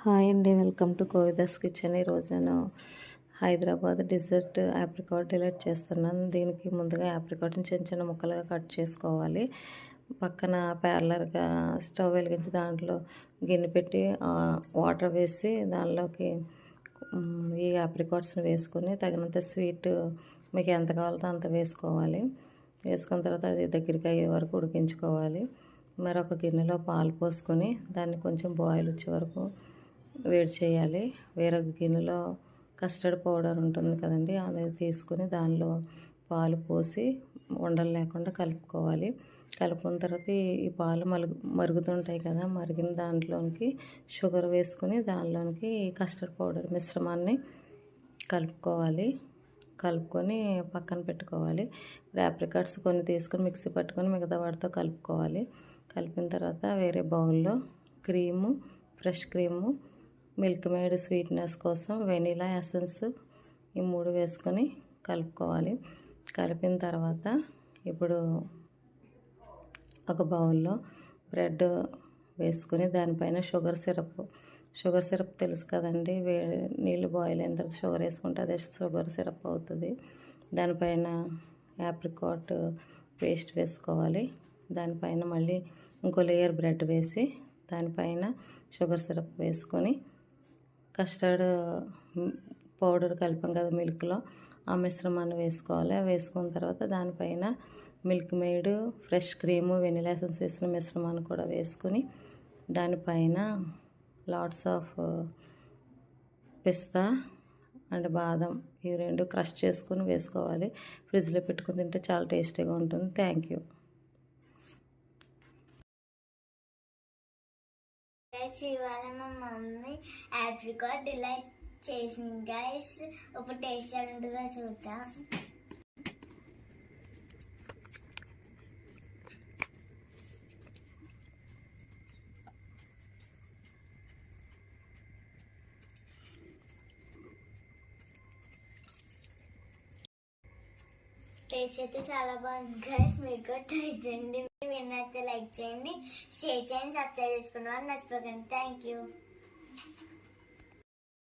Hi అండి, welcome to కోవిదాస్ kitchen. ఈరోజు నేను హైదరాబాద్ డిజర్ట్ ఆప్రికాట్ డిలైట్ చేస్తున్నాను. దీనికి ముందుగా ఆప్రికాట్ని చిన్న చిన్న ముక్కలుగా కట్ చేసుకోవాలి. పక్కన ప్యారలర్గా స్టవ్ వెలిగించి దాంట్లో గిన్నె పెట్టి వాటర్ వేసి దానిలోకి ఈ ఆప్రికాట్స్ని వేసుకొని తగినంత స్వీట్ మీకు ఎంత కావాలో అంత వేసుకోవాలి. వేసుకున్న తర్వాత అది దగ్గరికి అయ్యే వరకు ఉడికించుకోవాలి. మరొక గిన్నెలో పాలు పోసుకొని దాన్ని కొంచెం బాయిల్ వచ్చే వరకు వేడి చేయాలి. వేరొక గిన్నెలో కస్టర్డ్ పౌడర్ ఉంటుంది కదండి, అది తీసుకుని దానిలో పాలు పోసి ఉండలు లేకుండా కలుపుకోవాలి. కలుపుకున్న తర్వాత ఈ పాలు మరుగుతుంటాయి కదా, మరిగిన దాంట్లోనికి షుగర్ వేసుకుని దానిలోనికి కస్టర్డ్ పౌడర్ మిశ్రమాన్ని కలుపుకోవాలి. కలుపుకొని పక్కన పెట్టుకోవాలి. ఇప్పుడు ఆప్రికాట్స్ కొన్ని తీసుకొని మిక్సీ పట్టుకొని మిగతా వాటితో కలుపుకోవాలి. కలిపిన తర్వాత వేరే బౌల్లో cream, fresh cream, milk made sweetness కోసం వెనీలా ఎసెన్స్, ఈ 3 వేసుకొని కలుపుకోవాలి. కలిపిన తర్వాత ఇప్పుడు ఒక బౌల్లో బ్రెడ్ వేసుకొని దానిపైన షుగర్ సిరప్ తెలుసు కదండి, నీళ్ళు బాయిల్ అయిన తర్వాత షుగర్ వేసుకుంటే అదే షుగర్ సిరప్ అవుతుంది. దానిపైన ఆప్రికాట్ పేస్ట్ వేసుకోవాలి. దానిపైన మళ్ళీ ఇంకో లేయర్ బ్రెడ్ వేసి దానిపైన షుగర్ సిరప్ వేసుకొని కస్టర్డ్ పౌడర్ కలిపాం కదా మిల్క్లో, ఆ మిశ్రమాన్ని వేసుకోవాలి. వేసుకున్న తర్వాత దానిపైన milk made, fresh cream, vanilla essence వేసిన మిశ్రమాన్ని కూడా వేసుకొని దానిపైన లాట్స్ ఆఫ్ పిస్తా అండ్ బాదం ఇవి 2 క్రష్ చేసుకుని వేసుకోవాలి. ఫ్రిడ్జ్లో పెట్టుకుని తింటే చాలా టేస్టీగా ఉంటుంది. Thank you. ఇవాళ మా మమ్మీ ఆప్రికాట్ డిలైట్ చేసింది గైస్. ఇప్పుడు టేస్ట్ ఎలా ఉంటుందో చూద్దాం. టేస్ట్ అయితే చాలా బాగుంది గైస్, మీరు కూడా ట్రై చేయండి. విన్నైతే లైక్ చేయండి, షేర్ చేయండి, సబ్స్క్రైబ్ చేసుకున్న వాళ్ళు మర్చిపోకండి. Thank you.